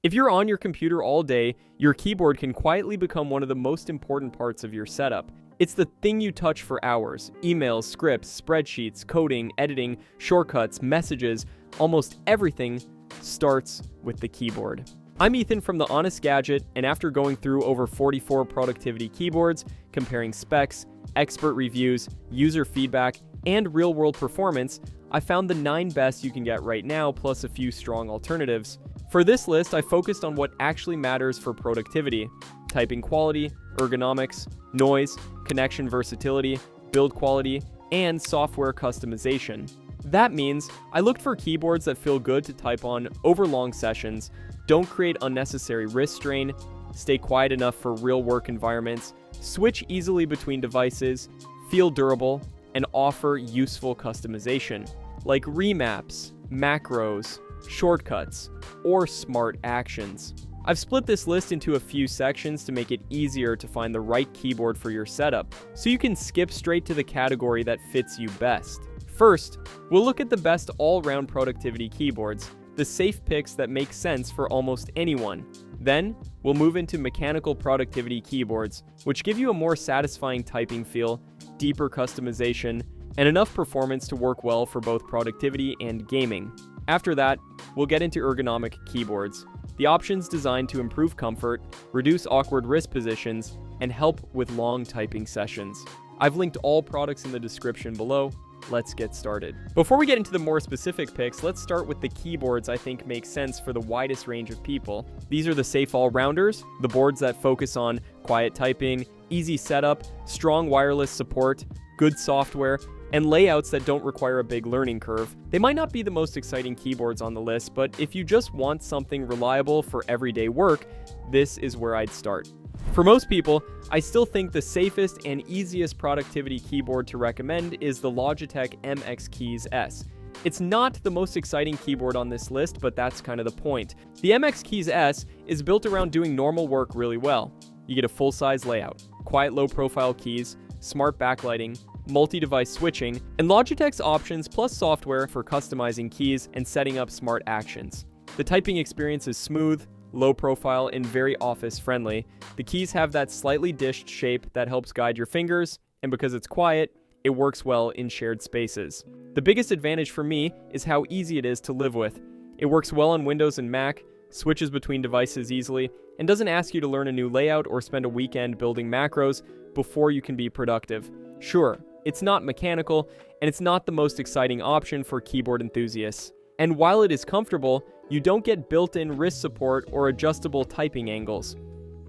If you're on your computer all day, your keyboard can quietly become one of the most important parts of your setup. It's the thing you touch for hours. Emails, scripts, spreadsheets, coding, editing, shortcuts, messages, almost everything starts with the keyboard. I'm Ethan from The Honest Gadget, and after going through over 44 productivity keyboards, comparing specs, expert reviews, user feedback, and real-world performance, I found the 9 best you can get right now, plus a few strong alternatives. For this list, I focused on what actually matters for productivity: typing quality, ergonomics, noise, connection versatility, build quality, and software customization. That means I looked for keyboards that feel good to type on over long sessions, don't create unnecessary wrist strain, stay quiet enough for real work environments, switch easily between devices, feel durable, and offer useful customization, like remaps, macros, shortcuts, or smart actions. I've split this list into a few sections to make it easier to find the right keyboard for your setup, so you can skip straight to the category that fits you best. First, we'll look at the best all-round productivity keyboards, the safe picks that make sense for almost anyone. Then, we'll move into mechanical productivity keyboards, which give you a more satisfying typing feel, deeper customization, and enough performance to work well for both productivity and gaming. After that, we'll get into ergonomic keyboards, the options designed to improve comfort, reduce awkward wrist positions, and help with long typing sessions. I've linked all products in the description below. Let's get started. Before we get into the more specific picks, let's start with the keyboards I think make sense for the widest range of people. These are the safe all-rounders, the boards that focus on quiet typing, easy setup, strong wireless support, good software, and layouts that don't require a big learning curve. They might not be the most exciting keyboards on the list, but if you just want something reliable for everyday work, this is where I'd start. For most people, I still think the safest and easiest productivity keyboard to recommend is the Logitech MX Keys S. It's not the most exciting keyboard on this list, but that's kind of the point. The MX Keys S is built around doing normal work really well. You get a full-size layout, quiet low-profile keys, smart backlighting, multi-device switching, and Logitech's options plus software for customizing keys and setting up smart actions. The typing experience is smooth, low profile, and very office friendly. The keys have that slightly dished shape that helps guide your fingers, and because it's quiet, it works well in shared spaces. The biggest advantage for me is how easy it is to live with. It works well on Windows and Mac, switches between devices easily, and doesn't ask you to learn a new layout or spend a weekend building macros before you can be productive. Sure, it's not mechanical, and it's not the most exciting option for keyboard enthusiasts. And while it is comfortable, you don't get built-in wrist support or adjustable typing angles.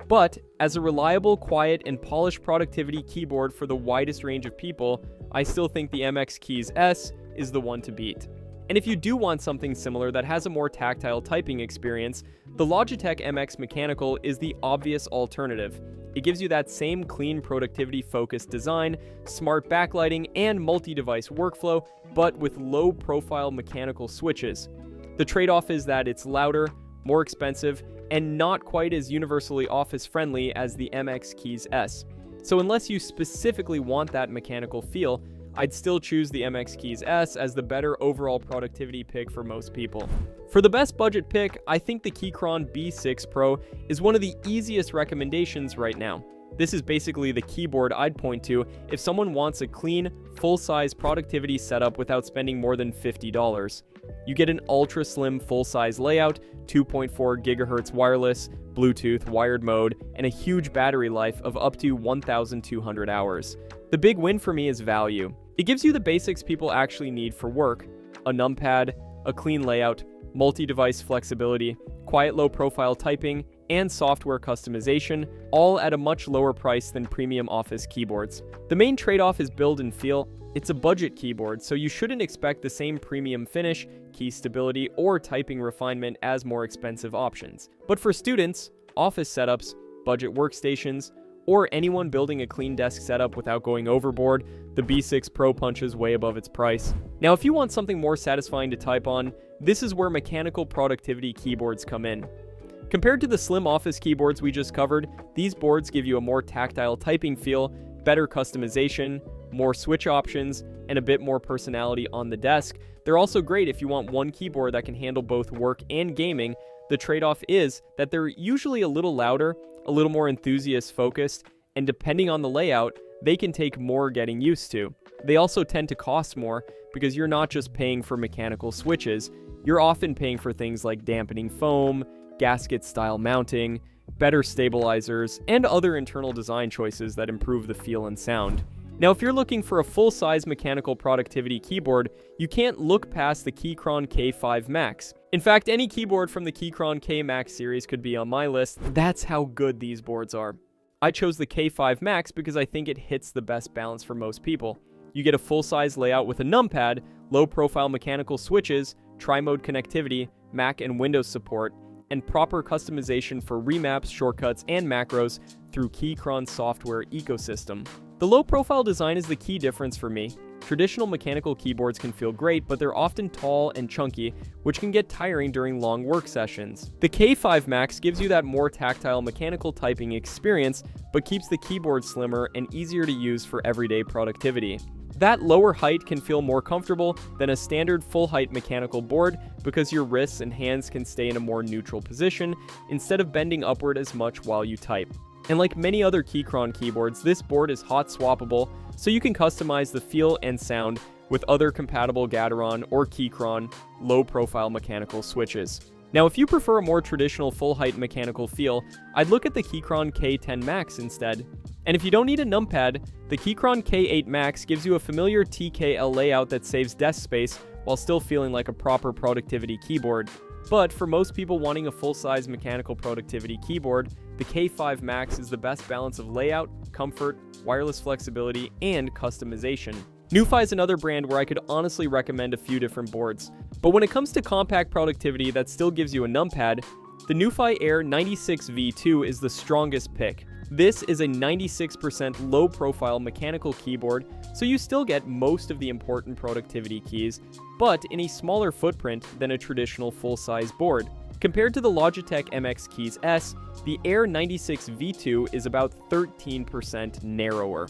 But as a reliable, quiet, and polished productivity keyboard for the widest range of people, I still think the MX Keys S is the one to beat. And if you do want something similar that has a more tactile typing experience, the Logitech MX Mechanical is the obvious alternative. It gives you that same clean productivity-focused design, smart backlighting, and multi-device workflow, but with low-profile mechanical switches. The trade-off is that it's louder, more expensive, and not quite as universally office-friendly as the MX Keys S. So unless you specifically want that mechanical feel, I'd still choose the MX Keys S as the better overall productivity pick for most people. For the best budget pick, I think the Keychron B6 Pro is one of the easiest recommendations right now. This is basically the keyboard I'd point to if someone wants a clean, full-size productivity setup without spending more than $50. You get an ultra-slim full-size layout, 2.4 GHz wireless, Bluetooth, wired mode, and a huge battery life of up to 1,200 hours. The big win for me is value. It gives you the basics people actually need for work: a numpad, a clean layout, multi-device flexibility, quiet low-profile typing, and software customization, all at a much lower price than premium office keyboards. The main trade-off is build and feel. It's a budget keyboard, so you shouldn't expect the same premium finish, key stability, or typing refinement as more expensive options. But for students, office setups, budget workstations, or anyone building a clean desk setup without going overboard, the B6 Pro punches way above its price. Now, if you want something more satisfying to type on, this is where mechanical productivity keyboards come in. Compared to the slim office keyboards we just covered, these boards give you a more tactile typing feel, better customization, more switch options, and a bit more personality on the desk. They're also great if you want one keyboard that can handle both work and gaming. The trade-off is that they're usually a little louder, a little more enthusiast-focused, and depending on the layout, they can take more getting used to. They also tend to cost more because you're not just paying for mechanical switches, you're often paying for things like dampening foam, gasket-style mounting, better stabilizers, and other internal design choices that improve the feel and sound. Now, if you're looking for a full-size mechanical productivity keyboard, you can't look past the Keychron K5 Max. In fact, any keyboard from the Keychron K Max series could be on my list. That's how good these boards are. I chose the K5 Max because I think it hits the best balance for most people. You get a full-size layout with a numpad, low-profile mechanical switches, tri-mode connectivity, Mac and Windows support, and proper customization for remaps, shortcuts, and macros through Keychron's software ecosystem. The low-profile design is the key difference for me. Traditional mechanical keyboards can feel great, but they're often tall and chunky, which can get tiring during long work sessions. The K5 Max gives you that more tactile mechanical typing experience, but keeps the keyboard slimmer and easier to use for everyday productivity. That lower height can feel more comfortable than a standard full-height mechanical board because your wrists and hands can stay in a more neutral position instead of bending upward as much while you type. And like many other Keychron keyboards, this board is hot swappable, so you can customize the feel and sound with other compatible Gateron or Keychron low-profile mechanical switches. Now, if you prefer a more traditional full-height mechanical feel, I'd look at the Keychron K10 Max instead. And if you don't need a numpad, the Keychron K8 Max gives you a familiar TKL layout that saves desk space while still feeling like a proper productivity keyboard. But for most people wanting a full-size mechanical productivity keyboard, the K5 Max is the best balance of layout, comfort, wireless flexibility, and customization. NuPhy is another brand where I could honestly recommend a few different boards. But when it comes to compact productivity that still gives you a numpad, the NuPhy Air 96 V2 is the strongest pick. This is a 96% low-profile mechanical keyboard, so you still get most of the important productivity keys, but in a smaller footprint than a traditional full-size board. Compared to the Logitech MX Keys S, the Air 96 V2 is about 13% narrower.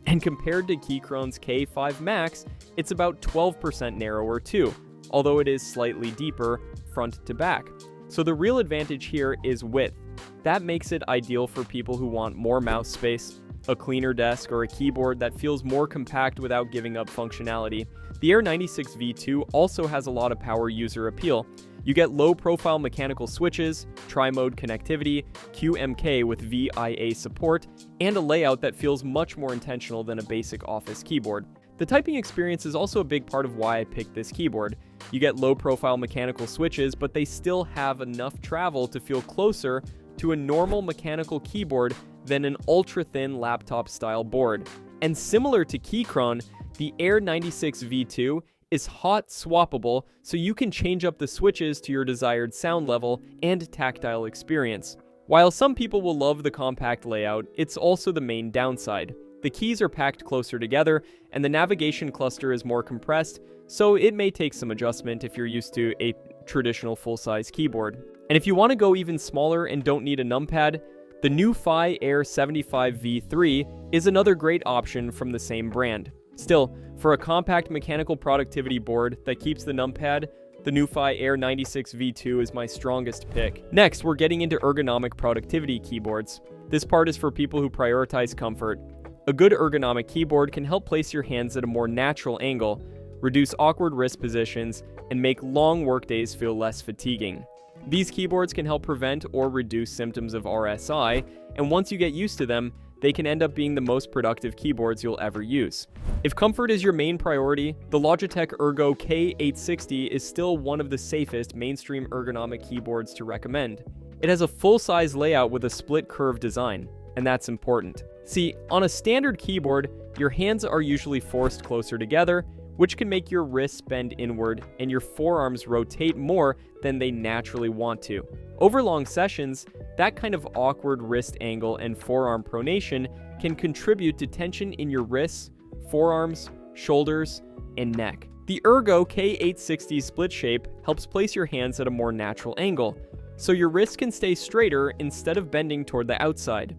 And compared to Keychron's K5 Max, it's about 12% narrower too, although it is slightly deeper front to back. So the real advantage here is width. That makes it ideal for people who want more mouse space, a cleaner desk, or a keyboard that feels more compact without giving up functionality. The Air 96 V2 also has a lot of power user appeal. You get low-profile mechanical switches, tri-mode connectivity, QMK with VIA support, and a layout that feels much more intentional than a basic office keyboard. The typing experience is also a big part of why I picked this keyboard. You get low-profile mechanical switches, but they still have enough travel to feel closer to a normal mechanical keyboard than an ultra-thin laptop-style board. And similar to Keychron, the Air 96 V2 is hot swappable, so you can change up the switches to your desired sound level and tactile experience. While some people will love the compact layout, it's also the main downside. The keys are packed closer together, and the navigation cluster is more compressed, so it may take some adjustment if you're used to a traditional full-size keyboard. And if you want to go even smaller and don't need a numpad, the NuPhy Air 75 V3 is another great option from the same brand. Still, for a compact mechanical productivity board that keeps the numpad, the NuPhy Air 96 V2 is my strongest pick. Next, we're getting into ergonomic productivity keyboards. This part is for people who prioritize comfort. A good ergonomic keyboard can help place your hands at a more natural angle, reduce awkward wrist positions, and make long workdays feel less fatiguing. These keyboards can help prevent or reduce symptoms of RSI, and once you get used to them, they can end up being the most productive keyboards you'll ever use. If comfort is your main priority, the Logitech ERGO K860 is still one of the safest mainstream ergonomic keyboards to recommend. It has a full-size layout with a split curve design, and that's important. See, on a standard keyboard, your hands are usually forced closer together, which can make your wrists bend inward and your forearms rotate more than they naturally want to. Over long sessions, that kind of awkward wrist angle and forearm pronation can contribute to tension in your wrists, forearms, shoulders, and neck. The ERGO K860 split shape helps place your hands at a more natural angle, so your wrists can stay straighter instead of bending toward the outside.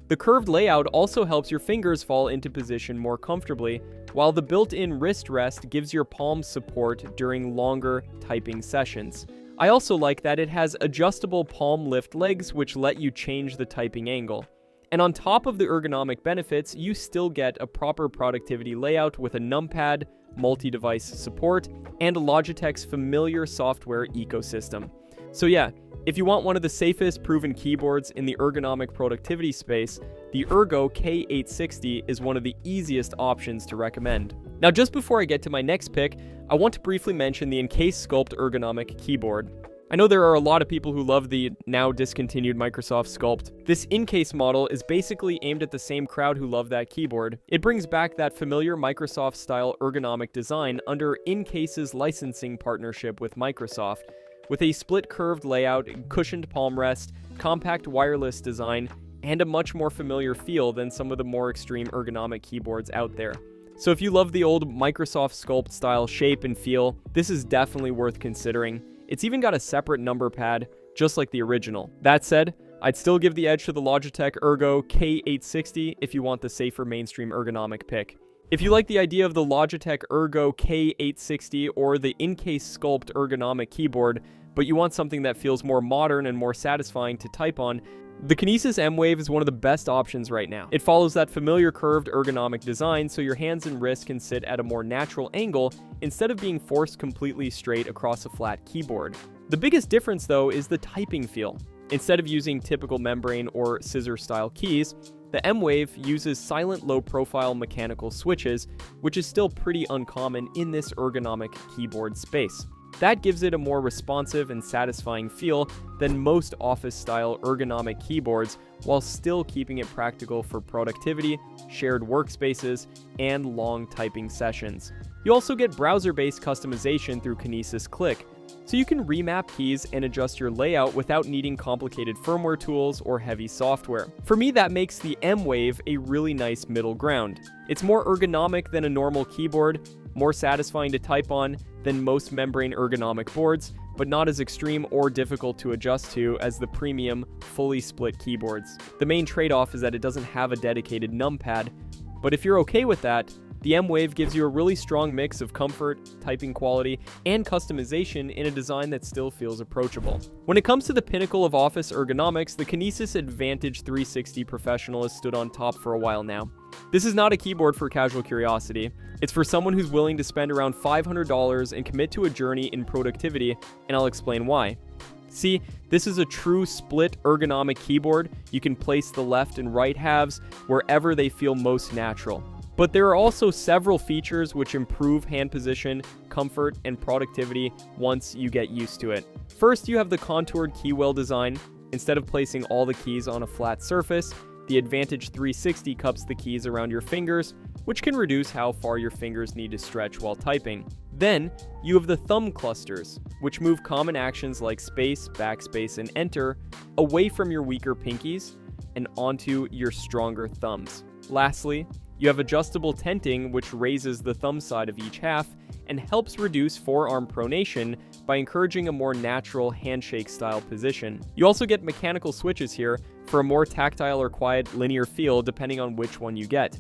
The curved layout also helps your fingers fall into position more comfortably, while the built-in wrist rest gives your palms support during longer typing sessions. I also like that it has adjustable palm lift legs which let you change the typing angle. And on top of the ergonomic benefits, you still get a proper productivity layout with a numpad, multi-device support, and Logitech's familiar software ecosystem. So yeah, if you want one of the safest proven keyboards in the ergonomic productivity space, the ERGO K860 is one of the easiest options to recommend. Now just before I get to my next pick, I want to briefly mention the Incase Sculpt ergonomic keyboard. I know there are a lot of people who love the now discontinued Microsoft Sculpt. This Incase model is basically aimed at the same crowd who love that keyboard. It brings back that familiar Microsoft-style ergonomic design under Incase's licensing partnership with Microsoft, with a split curved layout, cushioned palm rest, compact wireless design, and a much more familiar feel than some of the more extreme ergonomic keyboards out there. So if you love the old Microsoft Sculpt style shape and feel, this is definitely worth considering. It's even got a separate number pad, just like the original. That said, I'd still give the edge to the Logitech ERGO K860 if you want the safer mainstream ergonomic pick. If you like the idea of the Logitech ERGO K860 or the Incase Sculpt ergonomic keyboard, but you want something that feels more modern and more satisfying to type on, the Kinesis mWave is one of the best options right now. It follows that familiar curved ergonomic design so your hands and wrists can sit at a more natural angle instead of being forced completely straight across a flat keyboard. The biggest difference though is the typing feel. Instead of using typical membrane or scissor style keys, the mWave uses silent low-profile mechanical switches, which is still pretty uncommon in this ergonomic keyboard space. That gives it a more responsive and satisfying feel than most office-style ergonomic keyboards, while still keeping it practical for productivity, shared workspaces, and long typing sessions. You also get browser-based customization through Kinesis Click, so you can remap keys and adjust your layout without needing complicated firmware tools or heavy software. For me, that makes the mWave a really nice middle ground. It's more ergonomic than a normal keyboard, more satisfying to type on than most membrane ergonomic boards, but not as extreme or difficult to adjust to as the premium, fully split keyboards. The main trade-off is that it doesn't have a dedicated numpad, but if you're okay with that, the mWave gives you a really strong mix of comfort, typing quality, and customization in a design that still feels approachable. When it comes to the pinnacle of office ergonomics, the Kinesis Advantage 360 Professional has stood on top for a while now. This is not a keyboard for casual curiosity. It's for someone who's willing to spend around $500 and commit to a journey in productivity, and I'll explain why. See, this is a true split ergonomic keyboard. You can place the left and right halves wherever they feel most natural. But there are also several features which improve hand position, comfort, and productivity once you get used to it. First, you have the contoured keywheel design. Instead of placing all the keys on a flat surface, the Advantage 360 cups the keys around your fingers, which can reduce how far your fingers need to stretch while typing. Then, you have the thumb clusters, which move common actions like space, backspace, and enter away from your weaker pinkies and onto your stronger thumbs. Lastly, you have adjustable tenting, which raises the thumb side of each half and helps reduce forearm pronation by encouraging a more natural handshake style position. You also get mechanical switches here for a more tactile or quiet linear feel depending on which one you get.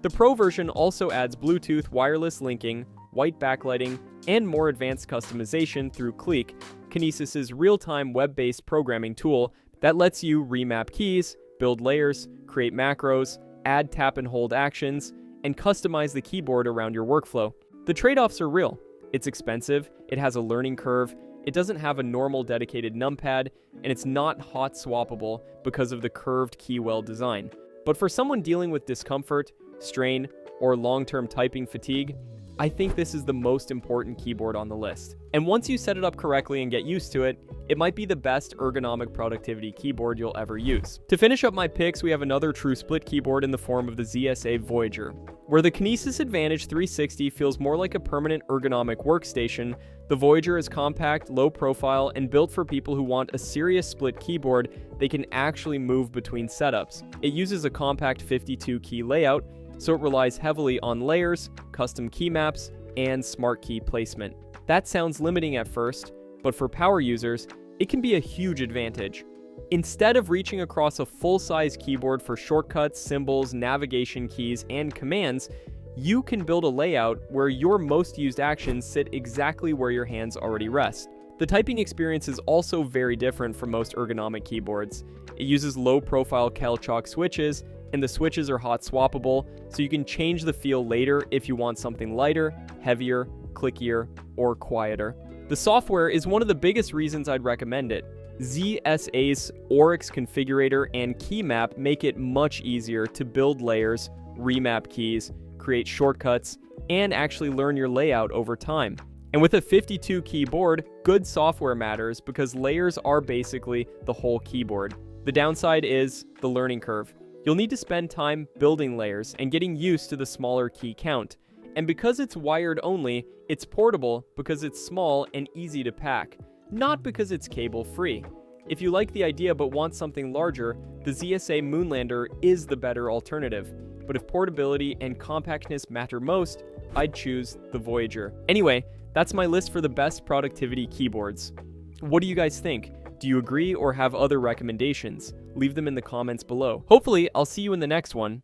The Pro version also adds Bluetooth wireless linking, white backlighting, and more advanced customization through Click, Kinesis' real-time web-based programming tool that lets you remap keys, build layers, create macros, add tap and hold actions, and customize the keyboard around your workflow. The trade-offs are real. It's expensive, it has a learning curve, it doesn't have a normal dedicated numpad, and it's not hot swappable because of the curved keywell design. But for someone dealing with discomfort, strain, or long-term typing fatigue, I think this is the most important keyboard on the list. And once you set it up correctly and get used to it, it might be the best ergonomic productivity keyboard you'll ever use. To finish up my picks, we have another true split keyboard in the form of the ZSA Voyager. Where the Kinesis Advantage 360 feels more like a permanent ergonomic workstation, the Voyager is compact, low profile, and built for people who want a serious split keyboard they can actually move between setups. It uses a compact 52-key layout, so it relies heavily on layers, custom key maps, and smart key placement. That sounds limiting at first, but for power users, it can be a huge advantage. Instead of reaching across a full-size keyboard for shortcuts, symbols, navigation keys, and commands, you can build a layout where your most used actions sit exactly where your hands already rest. The typing experience is also very different from most ergonomic keyboards. It uses low-profile CalChalk switches, and the switches are hot swappable, so you can change the feel later if you want something lighter, heavier, clickier, or quieter. The software is one of the biggest reasons I'd recommend it. ZSA's Oryx configurator and key map make it much easier to build layers, remap keys, create shortcuts, and actually learn your layout over time. And with a 52 keyboard, good software matters because layers are basically the whole keyboard. The downside is the learning curve. You'll need to spend time building layers and getting used to the smaller key count. And because it's wired only, it's portable because it's small and easy to pack, not because it's cable free. If you like the idea but want something larger, the ZSA Moonlander is the better alternative. But if portability and compactness matter most, I'd choose the Voyager. Anyway, that's my list for the best productivity keyboards. What do you guys think? Do you agree or have other recommendations? Leave them in the comments below. Hopefully, I'll see you in the next one.